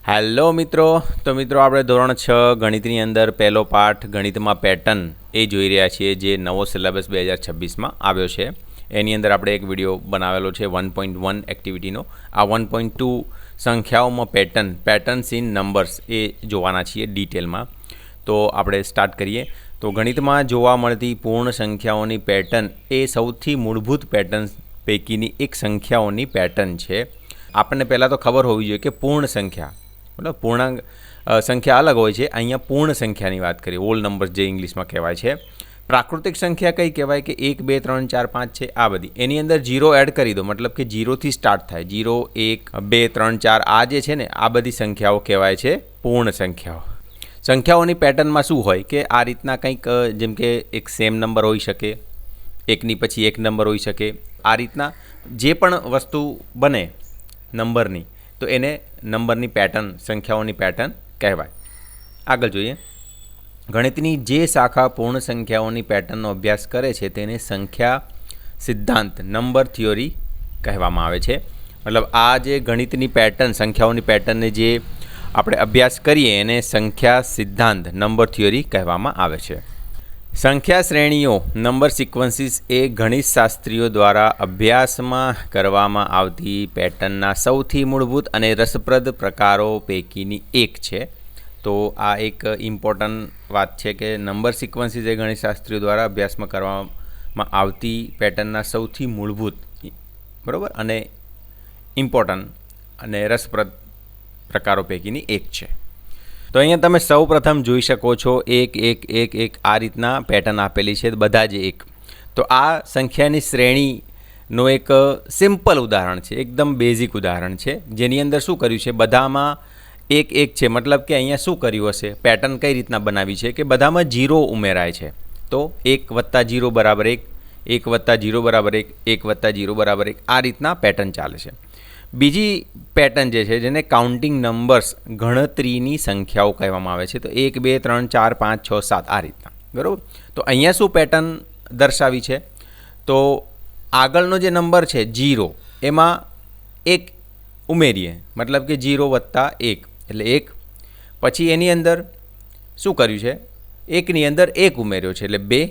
Hello મિત્રો, તો મિત્રો આપણે ધોરણ 6 ગણિતની અંદર પહેલો પાઠ ગણિતમાં પેટર્ન એ જોઈ રહ્યા છીએ, જે નવો સિલેબસ 2026માં આવ્યો છે. એની અંદર આપણે એક વિડીયો બનાવેલો છે 1.1 એક્ટિવિટીનો. આ 1.2 સંખ્યાઓમાં પેટર્ન્સ ઇન નંબર્સ એ જોવાના છીએ ડિટેલમાં. તો આપણે સ્ટાર્ટ કરીએ. તો ગણિતમાં જોવા મળતી પૂર્ણ સંખ્યાઓની પેટર્ન એ સૌથી મૂળભૂત પેટર્ન્સ પૈકીની એક સંખ્યાઓની પેટર્ન છે. આપણને પહેલાં તો ખબર હોવી જોઈએ કે પૂર્ણ સંખ્યા મતલબ પૂર્ણાંક સંખ્યા અલગ હોય છે. અહીંયા પૂર્ણ સંખ્યાની વાત કરીએ, હોલ નંબર્સ જે ઇંગ્લિશમાં કહેવાય છે. પ્રાકૃતિક સંખ્યા કઈ કહેવાય કે 1 2 3 4 5 છે આ બધી. એની અંદર 0 એડ કરી દો, મતલબ કે 0થી સ્ટાર્ટ થાય. 0 1 2 3 4 આ જે છે ને, આ બધી સંખ્યાઓ કહેવાય છે પૂર્ણ સંખ્યાઓ. સંખ્યાઓની પેટર્નમાં શું હોય કે આ રીતના કંઈક, જેમ કે એક સેમ નંબર હોઈ શકે, એકની પછી એક નંબર હોઈ શકે. આ રીતના જે પણ વસ્તુ બને નંબરની, તો એને નંબરની પેટર્ન, સંખ્યાઓની પેટર્ન કહેવાય. આગળ જોઈએ. ગણિતની જે શાખા પૂર્ણ સંખ્યાઓની પેટર્નનો અભ્યાસ કરે છે તેને સંખ્યા સિદ્ધાંત, નંબર થિયોરી કહેવામાં આવે છે. મતલબ આ જે ગણિતની પેટર્ન, સંખ્યાઓની પેટર્નને જે આપણે અભ્યાસ કરીએ એને સંખ્યા સિદ્ધાંત, નંબર થિયોરી કહેવામાં આવે છે. સંખ્યા શ્રેણીઓ, નંબર સિક્વન્સીસ એ ગણિતશાસ્ત્રીઓ દ્વારા અભ્યાસમાં કરવામાં આવતી પેટર્નના સૌથી મૂળભૂત અને રસપ્રદ પ્રકારો પૈકીની એક છે. તો આ એક ઇમ્પોર્ટન્ટ વાત છે કે નંબર સિક્વન્સીસ એ ગણિતશાસ્ત્રીઓ દ્વારા અભ્યાસમાં કરવામાં આવતી પેટર્નના સૌથી મૂળભૂત, બરાબર, અને ઇમ્પોર્ટન્ટ અને રસપ્રદ પ્રકારો પૈકીની એક છે. તો અહીંયા તમે સૌ પ્રથમ જોઈ શકો છો 1 1 1 1 આ રીતના પેટર્ન આપેલી છે, બધા જ એક. તો આ સંખ્યાની શ્રેણીનો એક સિમ્પલ ઉદાહરણ છે, એકદમ બેઝિક ઉદાહરણ છે, જેની અંદર શું કર્યું છે, બધામાં 1 1 છે. મતલબ કે અહીંયા શું કર્યું હશે, પેટર્ન કઈ રીતના બનાવી છે કે બધામાં 0 ઉમેરાય છે. તો 1 + 0 = 1, 1 + 0 = 1, 1 + 0 = 1, આ રીતના પેટર્ન ચાલે છે. બીજી પેટર્ન જે છે, જેને કાઉન્ટિંગ નંબર્સ, ગણતરીની સંખ્યાઓ કહેવામાં આવે છે. તો 1 2 3 4 5 6 7 આ રીતના, બરાબર. તો અહીંયા શું પેટર્ન દર્શાવી છે, તો આગળનો જે નંબર છે 0, એમાં 1 ઉમેરીએ, મતલબ કે 0 + 1 એટલે 1. પછી એની અંદર શું કર્યું છે, 1ની અંદર 1 ઉમેર્યો છે એટલે 2,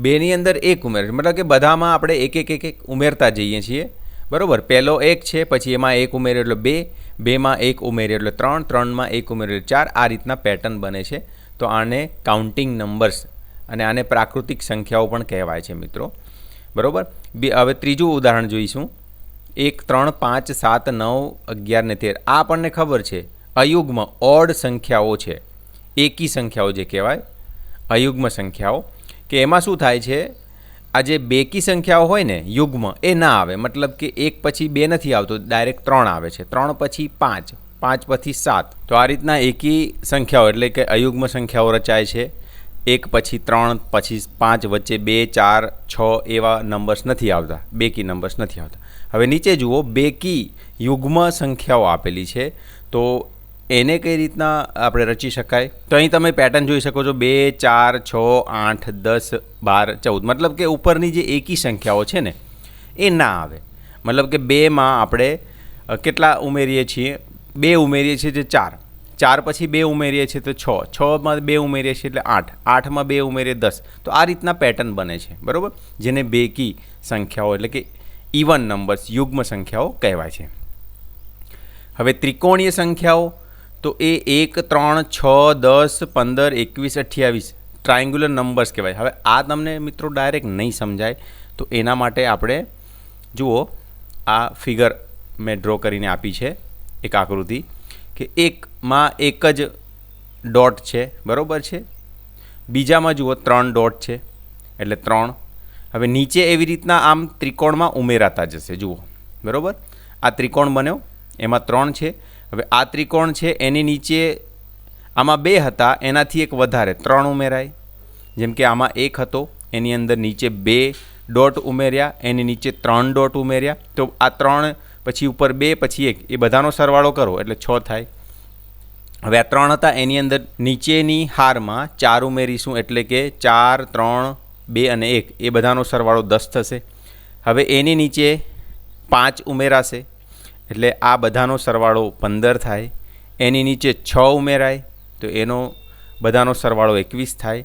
2ની અંદર 1 ઉમેર્યો છે, મતલબ કે બધામાં આપણે 1 1 1 1 ઉમેરતા જઈએ છીએ, બરાબર. પહેલો 1 છે, પછી એમાં 1 ઉમેર્યો એટલે 2, 2માં 1 ઉમેર્યો એટલે 3, 3માં 1 ઉમેર્યો એટલે 4, આ રીતના પેટર્ન બને છે. તો આને કાઉન્ટિંગ નંબર્સ અને આને પ્રાકૃતિક સંખ્યાઓ પણ કહેવાય છે મિત્રો, બરાબર. હવે ત્રીજું ઉદાહરણ જોઈશું. 1 3 5 7 9 11 ને 13 આ આપણને ખબર છે અયુગ્મ, ઓડ સંખ્યાઓ છે, એકી સંખ્યાઓ જે કહેવાય અયુગ્મ સંખ્યાઓ. કે એમાં શું થાય છે, આ જે બેકી સંખ્યાઓ હોય ને યુગ્મ, એ ના આવે. મતલબ કે 1 પછી 2 નથી આવતો, ડાયરેક્ટ 3 આવે છે, 3 પછી 5, 5 પછી 7. તો આ રીતના એકી સંખ્યાઓ એટલે કે અયુગ્મ સંખ્યાઓ રચાય છે. 1 પછી 3 પછી 5, વચ્ચે 2 4 6 એવા નંબર્સ નથી આવતા, બેકી નંબર્સ નથી આવતા. હવે નીચે જુઓ, બેકી યુગ્મ સંખ્યાઓ આપેલી છે, તો એને કઈ રીતના આપણે રચી શકાય. તો અહીં તમે પેટર્ન જોઈ શકો છો, 2 4 6 8 10 12 14. મતલબ કે ઉપરની જે એકી સંખ્યાઓ છે ને, એ ના આવે. મતલબ કે 2માં આપણે કેટલા ઉમેરીએ છીએ, 2 ઉમેરીએ છીએ જે 4, 4 પછી 2 ઉમેરીએ છીએ તો 6, 6માં 2 ઉમેરીએ છીએ એટલે 8, 8માં 2 ઉમેરીએ 10. તો આ રીતના પેટર્ન બને છે, બરાબર, જેને બેકી સંખ્યાઓ એટલે કે ઇવન નંબર્સ, યુગ્મ સંખ્યાઓ કહેવાય છે. હવે ત્રિકોણીય સંખ્યાઓ, તો એ 1 3 6 10 15 21 28 ટ્રાયંગ્યુલર નંબર્સ કહેવાય. હવે આ તમને મિત્રો ડાયરેક્ટ નહીં સમજાય, તો એના માટે આપણે જુઓ, આ ફિગર મેં ડ્રો કરીને આપી છે, એક આકૃતિ, કે એકમાં એક જ ડોટ છે, બરાબર છે. બીજામાં જુઓ 3 ડોટ છે એટલે 3. હવે નીચે એવી રીતના આમ ત્રિકોણમાં ઉમેરાતા જશે, જુઓ, બરાબર. આ ત્રિકોણ બન્યો, એમાં 3 છે. હવે આ ત્રિકોણ છે, એની નીચે આમાં 2 હતા, એનાથી એક વધારે 3 ઉમેરાય. જેમ કે આમાં 1 હતો, એની અંદર નીચે 2 ડોટ ઉમેર્યા, એની નીચે 3 ડોટ ઉમેર્યા. તો આ 3 પછી ઉપર 2 પછી 1, એ બધાનો સરવાળો કરો એટલે 6 થાય. હવે આ 3 હતા, એની અંદર નીચેની હારમાં 4 ઉમેરીશું એટલે કે 4 3 2 અને 1, એ બધાનો સરવાળો 10 થશે. હવે એની નીચે 5 ઉમેરાશે એટલે આ બધાનો સરવાળો 15 થાય. એની નીચે 6 ઉમેરાય તો એનો બધાનો સરવાળો 21 થાય.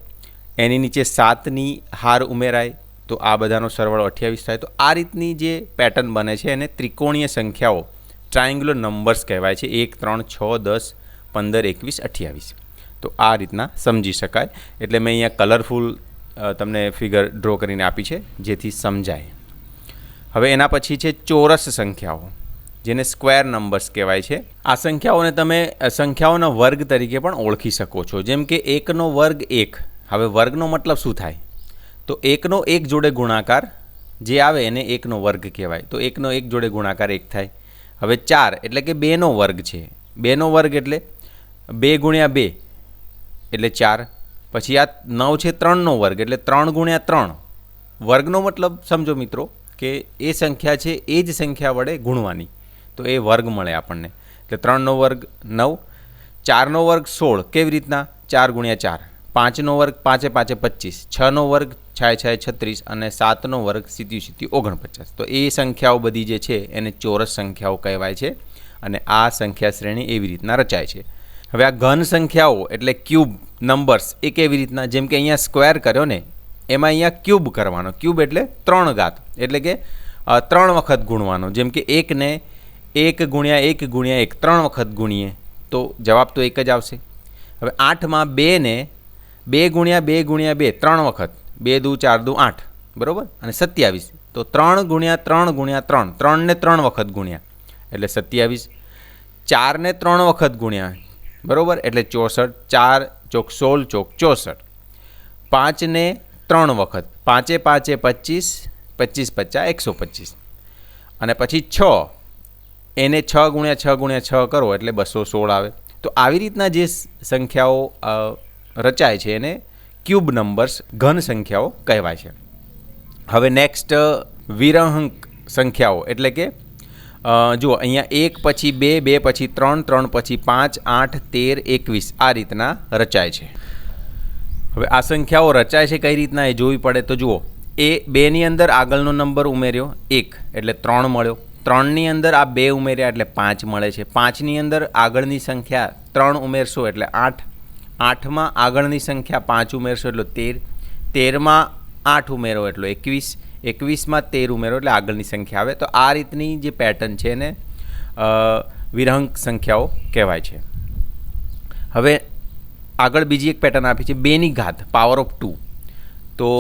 એની નીચે 7ની હાર ઉમેરાય તો આ બધાનો સરવાળો 28 થાય. તો આ રીતની જે પેટર્ન બને છે એને ત્રિકોણીય સંખ્યાઓ ટ્રાયંગ્યુલર નંબર્સ કહેવાય છે. 1, 3, 6, 10, 15, 21, 28. તો આ રીતના સમજી શકાય. એટલે મેં અહીંયા કલરફુલ તમને ફિગર ડ્રો કરીને આપી છે જેથી સમજાય. હવે એના પછી છે ચોરસ સંખ્યાઓ, જેને સ્ક્વેર નંબર્સ કહેવાય છે. આ સંખ્યાઓને તમે સંખ્યાઓના વર્ગ તરીકે પણ ઓળખી શકો છો. જેમ કે 1નો વર્ગ 1. હવે વર્ગનો મતલબ શું થાય? તો 1નો 1 જોડે ગુણાકાર જે આવે એને 1નો વર્ગ કહેવાય. તો 1નો 1 જોડે ગુણાકાર 1 થાય. હવે 4 એટલે કે 2નો વર્ગ છે. 2નો વર્ગ એટલે 2 ગુણ્યા 2 એટલે 4. પછી આ 9 છે 3નો વર્ગ એટલે 3 ગુણ્યા 3. વર્ગનો મતલબ સમજો મિત્રો કે એ સંખ્યા છે એ જ સંખ્યા વડે ગુણવાની, તો એ વર્ગ મળે આપણને. એટલે 3નો વર્ગ 9, 4નો વર્ગ 16. કેવી રીતના? 4 ગુણ્યા 4. 5નો વર્ગ 5 5 25, 6નો વર્ગ 6 6 36 અને 7નો વર્ગ 7 7 49. તો એ સંખ્યાઓ બધી જે છે એને ચોરસ સંખ્યાઓ કહેવાય છે. અને આ સંખ્યા શ્રેણી એવી રીતના રચાય છે. હવે આ ઘન સંખ્યાઓ એટલે ક્યુબ નંબર્સ એ કેવી રીતના? જેમ કે અહીંયા સ્ક્વેર કર્યો ને, એમાં અહીંયા ક્યુબ કરવાનો. ક્યુબ એટલે 3 ઘાત એટલે કે 3 વખત ગુણવાનો. જેમ કે 1ને 1 ગુણ્યા 1 ગુણ્યા 1 3 વખત ગુણીએ તો જવાબ તો 1 જ આવશે. હવે 8માં 2ને 2 ગુણ્યા 2 ગુણ્યા 2 3 વખત, 2 દુ 4 દુ 8, બરાબર. અને 27 તો 3 ગુણ્યા 3 ગુણ્યા 3, 3ને 3 વખત ગુણ્યા એટલે 27. 4ને 3 વખત ગુણ્યા, બરાબર, એટલે 64. 4 ચોક 16 ચોક 64. 5ને 3 વખત, 5 5 25, 25 50 125. અને પછી 6, એને 6 ગુણ્યા 6 ગુણ્યા 6 કરો એટલે 216 આવે. તો આવી રીતના જે સંખ્યાઓ રચાય છે એને ક્યુબ નંબર્સ, ઘન સંખ્યાઓ કહેવાય છે. હવે નેક્સ્ટ વિરહંક સંખ્યાઓ એટલે કે જુઓ અહીંયા 1 પછી 2, 2 પછી 3, 3 પછી 5, 8, 13, 21 આ રીતના રચાય છે. હવે આ સંખ્યાઓ રચાય છે કઈ રીતના એ જોવી પડે. તો જુઓ, એ 2ની અંદર આગળનો નંબર ઉમેર્યો 1 એટલે 3 મળ્યો. 3ની અંદર આ 2 ઉમેર્યા એટલે 5 મળે છે. 5ની અંદર આગળની સંખ્યા 3 ઉમેરશો એટલે 8. 8માં આગળની સંખ્યા 5 ઉમેરશો એટલે 13. 13માં 8 ઉમેરો એટલે 21. 21માં 13 ઉમેરો એટલે આગળની સંખ્યા આવે. તો આ રીતની જે પેટર્ન છે એને વિરહંક સંખ્યાઓ કહેવાય છે. હવે આગળ બીજી એક પેટર્ન આપી છે 2ની ઘાત પાવર ઓફ 2. તો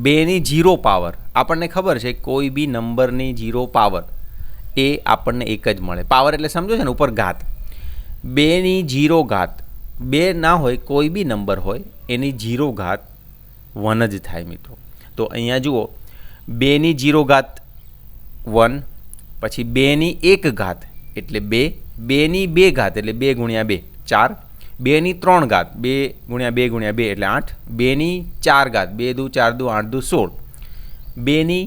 2ની 0 પાવર આપણને ખબર છે કોઈ બી નંબરની 0 પાવર એ આપણને એક જ મળે. પાવર એટલે સમજો છે ને ઉપર ઘાત. 2ની 0 ઘાત 2 ના હોય કોઈ બી નંબર હોય એની 0 ઘાત 1 જ થાય મિત્રો. તો અહીંયા જુઓ 2ની 0 ઘાત 1, પછી 2ની 1 ઘાત એટલે 2, 2ની 2 ઘાત એટલે 2 ગુણ્યા 2 4, 2ની 3 ઘાત 2 ગુણ્યા 2 ગુણ્યા 2 એટલે 8, 2ની 4 ઘાત 2 દુ 4 દુ 8 દુ 16, 2ની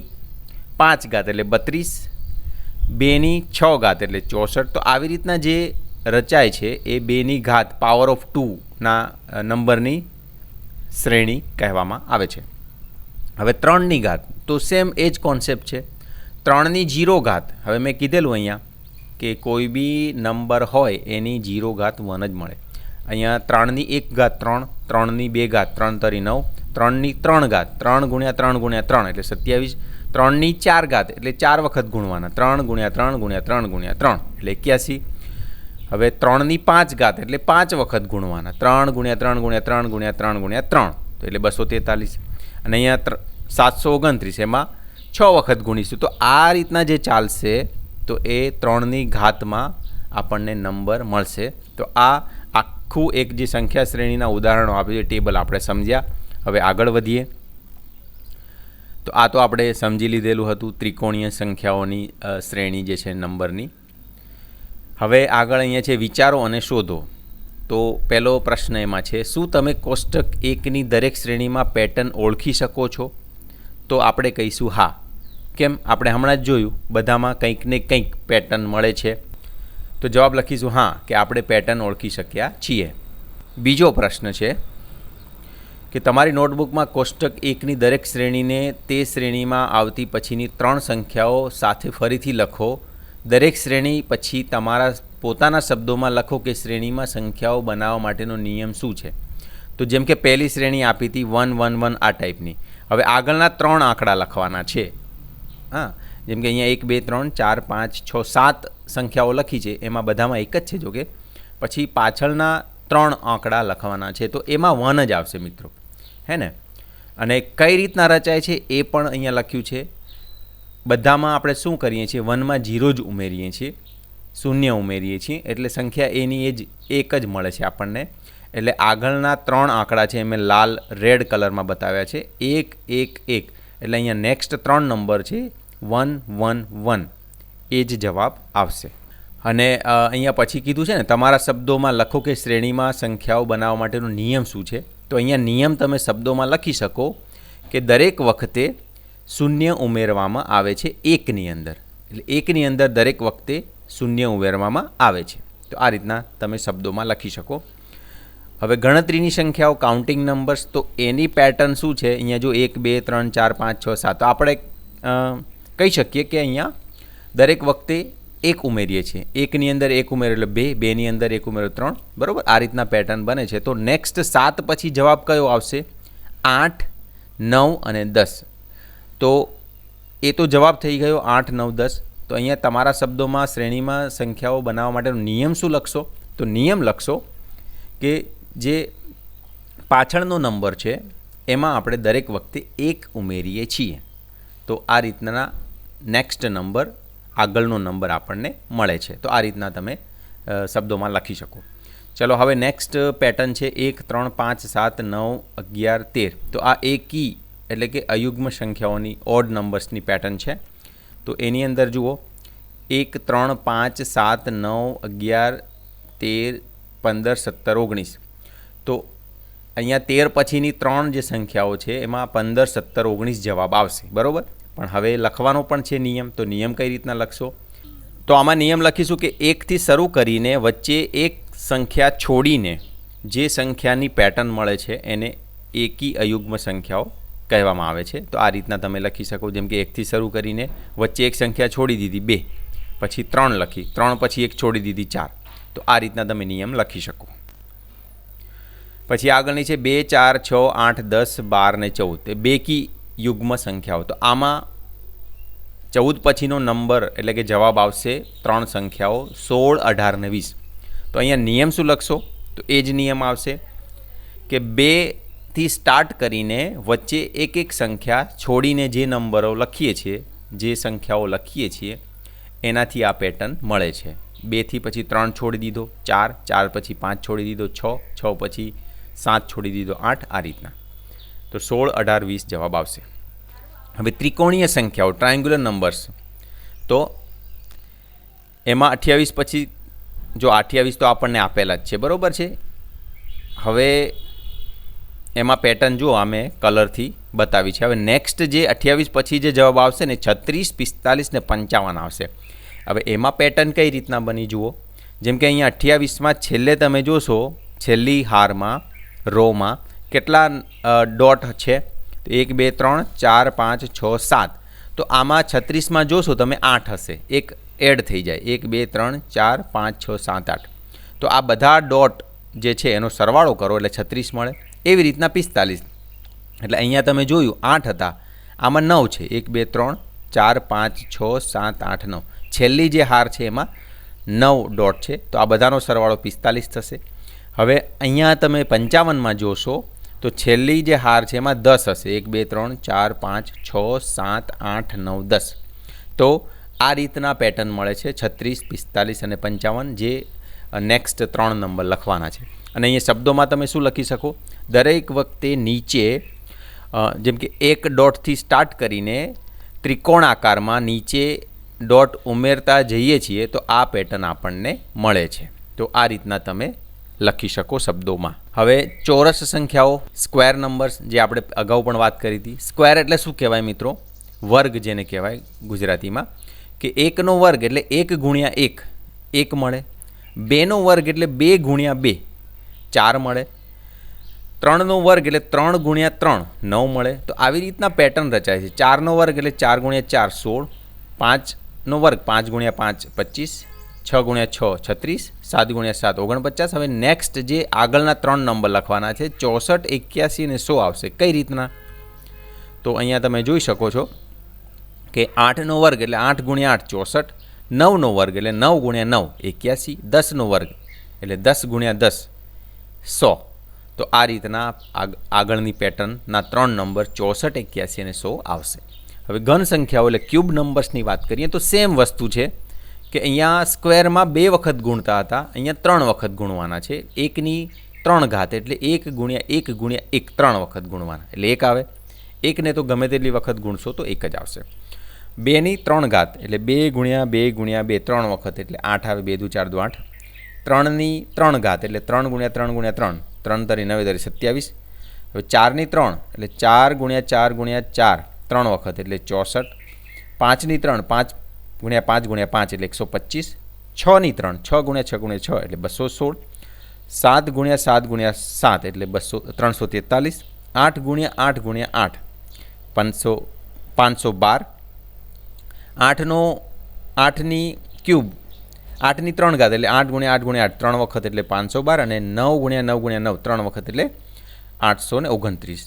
5 ઘાત એટલે 32, 2ની 6 ઘાત એટલે 64. તો આવી રીતના જે રચાય છે એ 2ની ઘાત પાવર ઓફ 2ના નંબરની શ્રેણી કહેવામાં આવે છે. હવે 3ની ઘાત તો સેમ એ જ કોન્સેપ્ટ છે. 3ની 0 ઘાત, હવે મેં કીધેલું અહીંયા કે કોઈ બી નંબર હોય એની 0 ઘાત 1 જ મળે. અહીંયા 3ની 1 ઘાત 3, 3ની 2 ઘાત 3 તરી 9, 3ની 3 ઘાત 3 ગુણ્યા 3 ગુણ્યા 3 એટલે 27, 3ની 4 ઘાત એટલે 4 વખત ગુણવાના 3 ગુણ્યા 3 ગુણ્યા 3 ગુણ્યા 3 એટલે 81. હવે 3ની 5 ઘાત એટલે 5 વખત ગુણવાના 3 ગુણ્યા 3 ગુણ્યા 3 ગુણ્યા 3 ગુણ્યા 3 તો એટલે 243. અને અહીંયા 729 એમાં 6 વખત ગુણીશું. તો આ રીતના જે ચાલશે તો એ 3ની ઘાતમાં આપણને નંબર મળશે. તો આ આખું એક જે સંખ્યા શ્રેણીના ઉદાહરણો આપ્યું છે ટેબલ આપણે સમજ્યા. હવે આગળ વધીએ. તો આ તો આપણે સમજી લીધેલું હતું ત્રિકોણીય સંખ્યાઓની શ્રેણી જે છે નંબરની. હવે આગળ અહીંયા છે વિચારો અને શોધો. તો પહેલો પ્રશ્ન એમાં છે, શું તમે કોષ્ટક 1ની દરેક શ્રેણીમાં પેટર્ન ઓળખી શકો છો? તો આપણે કહીશું હા. કેમ? આપણે હમણાં જ જોયું બધામાં કંઈક ને કંઈક પેટર્ન મળે છે. તો જવાબ લખીશું હા કે આપણે પેટર્ન ઓળખી શક્યા છીએ. બીજો પ્રશ્ન છે કે તમારી નોટબુકમાં કોષ્ટક 1ની દરેક શ્રેણીને તે શ્રેણીમાં આવતી પછીની 3 સંખ્યાઓ સાથે ફરીથી લખો. દરેક શ્રેણી પછી તમારા પોતાના શબ્દોમાં લખો કે શ્રેણીમાં સંખ્યાઓ બનાવવા માટેનો નિયમ શું છે. તો જેમ કે પહેલી શ્રેણી આપી હતી 1 1 1 આ ટાઈપની. હવે આગળના 3 આંકડા લખવાના છે. હા, જેમ કે અહીંયા 1 2 3 4 5 6 7 સંખ્યાઓ લખી છે, એમાં બધામાં એક જ છે. જોકે પછી પાછળના 3 આંકડા લખવાના છે, તો એમાં 1 જ આવશે મિત્રો, હે ને. અને કઈ રીતના રચાય છે એ પણ અહીંયા લખ્યું છે. બધામાં આપણે શું કરીએ છીએ, 1માં 0 જ ઉમેરીએ છીએ, 0 ઉમેરીએ છીએ, એટલે સંખ્યા એની એ જ એક જ મળે છે આપણને. એટલે આગળના 3 આંકડા છે એ મેં લાલ રેડ કલરમાં બતાવ્યા છે, 1 1 1. એટલે અહીંયા નેક્સ્ટ 3 નંબર છે 1 1 1, એ જ જવાબ આવશે. અને અહીંયા પછી કીધું છે ને, તમારા શબ્દોમાં લખો કે શ્રેણીમાં સંખ્યાઓ બનાવવા માટેનો નિયમ શું છે. તો અહીંયા નિયમ તમે શબ્દોમાં લખી શકો કે દરેક વખતે 0 ઉમેરવામાં આવે છે 1ની અંદર. એટલે 1ની અંદર દરેક વખતે 0 ઉમેરવામાં આવે છે. તો આ રીતના તમે શબ્દોમાં લખી શકો. હવે ગણતરીની સંખ્યાઓ, કાઉન્ટિંગ નંબર્સ, તો એની પેટર્ન શું છે. અહીંયા જો 1 2 3 4 5 6 7, તો આપણે કહી શકીએ કે અહીંયા દરેક વખતે 1 ઉમેરીએ છીએ. 1ની અંદર 1 ઉમેરો એટલે 2, 2ની અંદર 1 ઉમેરો 3, બરાબર. આ રીતના પેટર્ન બને છે. તો નેક્સ્ટ 7 પછી જવાબ કયો આવશે, 8 9 અને 10. તો એ તો જવાબ થઈ ગયો 8 9 10. તો અહીંયા તમારા શબ્દોમાં શ્રેણીમાં સંખ્યાઓ બનાવવા માટેનો નિયમ શું લખશો. તો નિયમ લખશો કે જે પાછળનો નંબર છે એમાં આપણે દરેક વખતે 1 ઉમેરીએ છીએ. તો આ રીતના નેક્સ્ટ નંબર, આગળનો નંબર આપણને મળે છે. તો આ રીતના તમે શબ્દોમાં લખી શકો. ચલો હવે નેક્સ્ટ પેટર્ન છે 1 3 5 7 9 11 13. તો આ એકી એટલે કે અયુગ્મ સંખ્યાઓની ઓડ નંબર્સની પેટર્ન છે. તો એની અંદર જુઓ 1 3 5 7 9 11 13 15 17 19. તો અહીંયા 13 પછીની 3 જે સંખ્યાઓ છે એમાં 15 17 19 જવાબ આવશે, બરાબર. પણ હવે લખવાનો પણ છે નિયમ. તો નિયમ કઈ રીતના લખશો. તો આમાં નિયમ લખીશું કે 1થી શરૂ કરીને વચ્ચે એક સંખ્યા છોડીને જે સંખ્યાની પેટર્ન મળે છે એને એકી અયુગ્મ સંખ્યાઓ કહેવામાં આવે છે. તો આ રીતના તમે લખી શકો. જેમ કે 1થી શરૂ કરીને વચ્ચે એક સંખ્યા છોડી દીધી 2, પછી 3 લખી, 3 પછી એક છોડી દીધી 4. તો આ રીતના તમે નિયમ લખી શકો. પછી આગળની છે 2 4 6 8 10 12 ને 14. એ બેકી યુગ્મ સંખ્યાઓ. તો આમાં 14 પછીનો નંબર એટલે કે જવાબ આવશે 3 સંખ્યાઓ 16 18 ને 20. તો અહીંયા નિયમ શું લખશો. તો એ જ નિયમ આવશે કે 2થી સ્ટાર્ટ કરીને વચ્ચે એક એક સંખ્યા છોડીને જે નંબરો લખીએ છીએ, જે સંખ્યાઓ લખીએ છીએ, એનાથી આ પેટર્ન મળે છે. 2થી પછી 3 છોડી દીધો, 4 4 પછી 5 છોડી દીધો, 6 6 પછી 7 છોડી દીધો, 8. આ રીતના. તો 16 18 20 જવાબ આવશે. હવે ત્રિકોણીય સંખ્યાઓ, ટ્રાયંગ્યુલર નંબર્સ. તો એમાં 28 પછી જો 28 તો આપણને આપેલા જ છે, બરાબર છે. હવે એમાં પેટર્ન જુઓ, અમે કલરથી બતાવી છે. હવે નેક્સ્ટ જે 28 પછી જે જવાબ આવશે ને 36 45 ને 55 આવશે. હવે એમાં પેટર્ન કઈ રીતના બની જુઓ. જેમ કે અહીંયા 28માં છેલ્લે તમે જોશો, છેલ્લી હારમાં રોમાં કેટલા ડોટ છે. તો 1 2 3 4 5 6 7. તો આમાં 36માં જોશો તમે 8 હશે, એક એડ થઈ જાય, 1 2 3 4 5 6 7 8. તો આ બધા ડોટ જે છે એનો સરવાળો કરો એટલે 36 મળે. એવી રીતના 45. એટલે અહીંયા તમે જોયું 8 હતા, આમાં 9 છે, 1 2 3 4 5 6 7 8 9. છેલ્લી જે હાર છે એમાં 9 ડોટ છે. તો આ બધાનો સરવાળો 45 થશે. હવે અહીંયા તમે 55માં જોશો તો છેલ્લી જે હાર છે એમાં 10 હશે, 1 2 3 4 5 6 7 8 9 10. તો આ રીતના પેટર્ન મળે છે 36 45 અને 55, જે નેક્સ્ટ 3 નંબર લખવાના છે. અને અહીંયા શબ્દોમાં તમે શું લખી શકો. દરેક વખતે નીચે જેમ કે એક ડોટથી સ્ટાર્ટ કરીને ત્રિકોણ આકારમાં નીચે ડોટ ઉમેરતા જઈએ છીએ તો આ પેટર્ન આપણને મળે છે. તો આ રીતના તમે લખી શકો શબ્દોમાં. હવે ચોરસ સંખ્યાઓ, સ્ક્વેર નંબર્સ, જે આપણે અગાઉ પણ વાત કરી હતી. સ્ક્વેર એટલે શું કહેવાય મિત્રો, વર્ગ જેને કહેવાય ગુજરાતીમાં. કે 1નો વર્ગ એટલે 1 ગુણ્યા 1 1 મળે. 2નો વર્ગ એટલે 2 ગુણ્યા 2 4 મળે. 3નો વર્ગ એટલે 3 ગુણ્યા 3 9 મળે. તો આવી રીતના પેટર્ન રચાય છે. 4નો વર્ગ એટલે 4 ગુણ્યા 4 16. 5નો વર્ગ 5 ગુણ્યા 5 25. 6 ગુણ્યા 6 36, 7 ગુણ્યા 7 49. હવે નેક્સ્ટ જે આગળના 3 નંબર લખવાના છે 64, 81 અને 100 આવશે. કઈ રીતના? તો અહીંયા તમે જોઈ શકો છો કે 8નો વર્ગ એટલે 8 ગુણ્યા 8 64, 9નો વર્ગ એટલે 9 ગુણ્યા 9 81, 10નો વર્ગ એટલે 10 ગુણ્યા 10 100. તો આ રીતના આગળની પેટર્નના 3 નંબર 64, 81 અને 100 આવશે. હવે ઘન સંખ્યાઓ એટલે ક્યુબ નંબર્સની વાત કરીએ તો સેમ વસ્તુ છે કે અહીંયા સ્ક્વેરમાં 2 વખત ગુણતા હતા, અહીંયા 3 વખત ગુણવાના છે. 1ની 3 ઘાત એટલે 1 ગુણ્યા 1 ગુણ્યા 1 3 વખત ગુણવાના એટલે 1 આવે. 1ને તો ગમે તેટલી વખત ગુણશો તો 1 જ આવશે. 2ની 3 ઘાત એટલે 2 ગુણ્યા 2 ગુણ્યા 2 3 વખત એટલે 8 આવે. 2 દુ 4 દુ 8. 3ની 3 ઘાત એટલે 3 ગુણ્યા 3 ગુણ્યા 3 3 તરી 9 તરી 27. હવે 4ની 3 એટલે 4 ગુણ્યા 4 ગુણ્યા 4 3 વખત એટલે 64. 5ની 3 5 ગુણ્યા 5 ગુણ્યા 5 એટલે 125. 6ની 3 6 ગુણ્યા 6 ગુણ્યા 6 એટલે 216. 7 ગુણ્યા 7 ગુણ્યા 7 એટલે 343. 8 ગુણ્યા 8 ગુણ્યા 8 512. 8ની ક્યુબ 8ની 3 ઘાત એટલે 8 ગુણ્યા 8 ગુણ્યા 8 3 વખત એટલે 512 અને 9 ગુણ્યા 9 ગુણ્યા 9 3 વખત એટલે 829.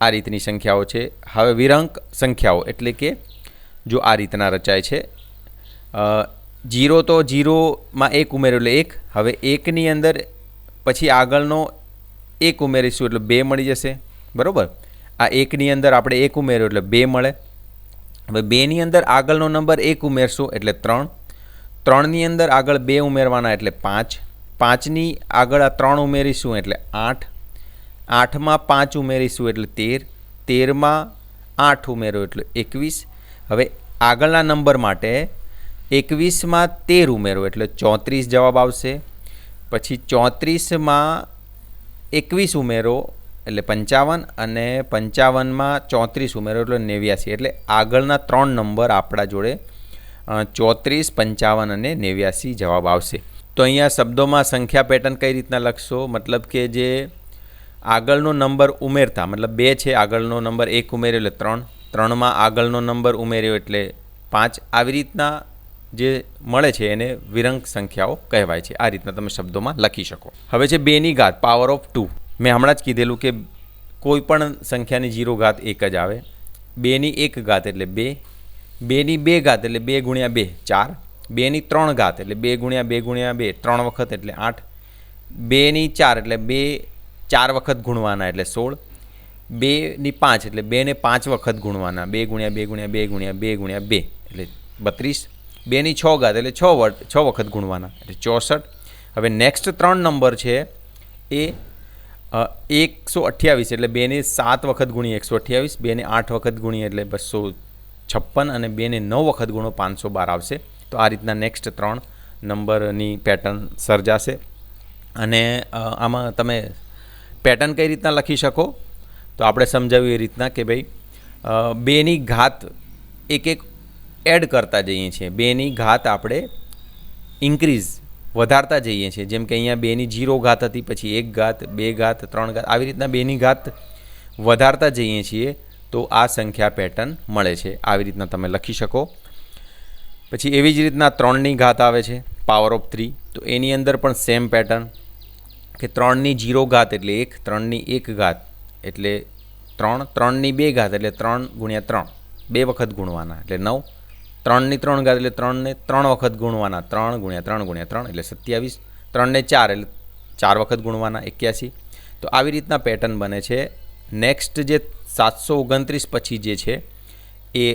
આ રીતની સંખ્યાઓ છે. હવે વિરંક સંખ્યાઓ એટલે કે જો આ રીતના રચાય છે 0 તો 0માં 1 ઉમેર્યો એટલે 1. હવે 1ની અંદર પછી આગળનો 1 ઉમેરીશું એટલે 2 મળી જશે. બરાબર. આ 1ની અંદર આપણે 1 ઉમેર્યો એટલે 2 મળે. હવે 2ની અંદર આગળનો નંબર 1 ઉમેરશું એટલે 3. 3ની અંદર આગળ 2 ઉમેરવાના એટલે 5. 5ની આગળ આ 3 ઉમેરીશું એટલે 8. 8માં 5 ઉમેરીશું એટલે 13. 13માં 8 ઉમેરો એટલે 21. હવે આગળના નંબર માટે 21માં 13 ઉમેરો એટલે 34 જવાબ આવશે. પછી 34માં 21 ઉમેરો એટલે 55 અને 55માં 34 ઉમેરો એટલે 89. એટલે આગળના 3 નંબર આપણા જોડે 34, 55 અને 89 જવાબ આવશે. તો અહીંયા શબ્દોમાં સંખ્યા પેટર્ન કઈ રીતના લખશો? મતલબ કે જે આગળનો નંબર ઉમેરતા મતલબ 2 છે, આગળનો નંબર 1 ઉમેર્યો એટલે 3, 3માં આગળનો નંબર ઉમેર્યો એટલે 5. આવી રીતના જે મળે છે એને વિરંક સંખ્યાઓ કહેવાય છે. આ રીતના તમે શબ્દોમાં લખી શકો. હવે છે 2ની ઘાત પાવર ઓફ 2. મેં હમણાં જ કીધેલું કે કોઈ પણ સંખ્યાની 0 ઘાત 1 જ આવે. 2ની 1 ઘાત એટલે 2. 2ની 2 ઘાત એટલે 2 ગુણ્યા 2 4. 2ની 3 ઘાત એટલે 2 ગુણ્યા 2 ગુણ્યા 2 3 વખત એટલે 8. 2ની 4 એટલે 2 4 વખત ગુણવાના એટલે 16. 2ની 5 એટલે 2ને 5 વખત ગુણવાના 2 ગુણ્યા 2 ગુણ્યા 2 ગુણ્યા 2 ગુણ્યા 2 એટલે 32. 2ની 6 ઘાત એટલે 6 વખત ગુણવાના એટલે 64. હવે નેક્સ્ટ 3 નંબર છે એ 128 એટલે 2ને 7 વખત ગુણીએ 128. 2ને 8 વખત ગુણીએ એટલે 256 અને 2ને 9 વખત ગુણો 512 આવશે. તો આ રીતના નેક્સ્ટ 3 નંબરની પેટર્ન સર્જાશે. અને આમાં તમે પેટર્ન કઈ રીતના લખી શકો? તો આપણે સમજાવ્યું એ રીતના કે ભાઈ 2ની ઘાત એક એડ કરતા જઈએ છીએ. 2ની ઘાત આપણે ઇન્ક્રીઝ વધારતા જઈએ છીએ. જેમ કે અહીંયા 2ની 0 ઘાત હતી, પછી 1 ઘાત 2 ઘાત 3 ઘાત આવી રીતના 2ની ઘાત વધારતા જઈએ છીએ તો આ સંખ્યા પેટર્ન મળે છે. આવી રીતના તમે લખી શકો. પછી એવી જ રીતના 3ની ઘાત આવે છે પાવર ઓફ 3. તો એની અંદર પણ સેમ પેટર્ન કે 3ની 0 ઘાત એટલે 1, 3ની 1 ઘાત એટલે 3, 3ની 2 ઘાત એટલે 3 ગુણ્યા 3 2 વખત ગુણવાના એટલે 9. 3ની 3 ઘાત એટલે 3ને 3 વખત ગુણવાના 3 ગુણ્યા 3 ગુણ્યા 3 એટલે 27. 3ને 4 એટલે 4 વખત ગુણવાના 81. તો આવી રીતના પેટર્ન બને છે. નેક્સ્ટ જે 729 પછી જે છે એ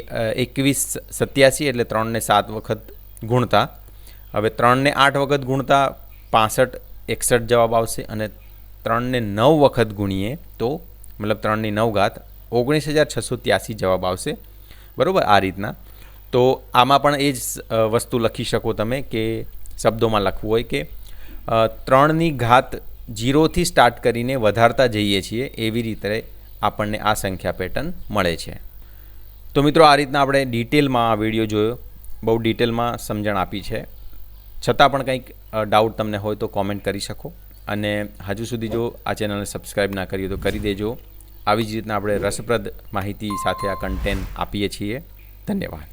21 87 એટલે 3ને 7 વખત ગુણતા. હવે 3ને 8 વખત ગુણતા 65 61 જવાબ આવશે. અને 3ને 9 વખત ગુણીએ તો મતલબ 3ની 9 ઘાત 19683 જવાબ આવશે. બરાબર. આ રીતના તો આમાં પણ એ જ વસ્તુ લખી શકો તમે કે શબ્દોમાં લખવું હોય કે 3ની ઘાત 0થી સ્ટાર્ટ કરીને વધારતા જઈએ છીએ એવી રીતે આપણને આ સંખ્યા પેટર્ન મળે છે. તો મિત્રો આ રીતના આપણે ડિટેલમાં આ વિડીયો જોયો, બહુ ડિટેલમાં સમજણ આપી છે. છતાં પણ કંઈક ડાઉટ તમને હોય તો કોમેન્ટ કરી શકો. અને હજુ સુધી જો આ ચેનલને સબસ્ક્રાઈબ ના કરી તો કરી દેજો. આવી જ રીતના આપણે રસપ્રદ માહિતી સાથે આ કન્ટેન્ટ આપીએ છીએ. ધન્યવાદ.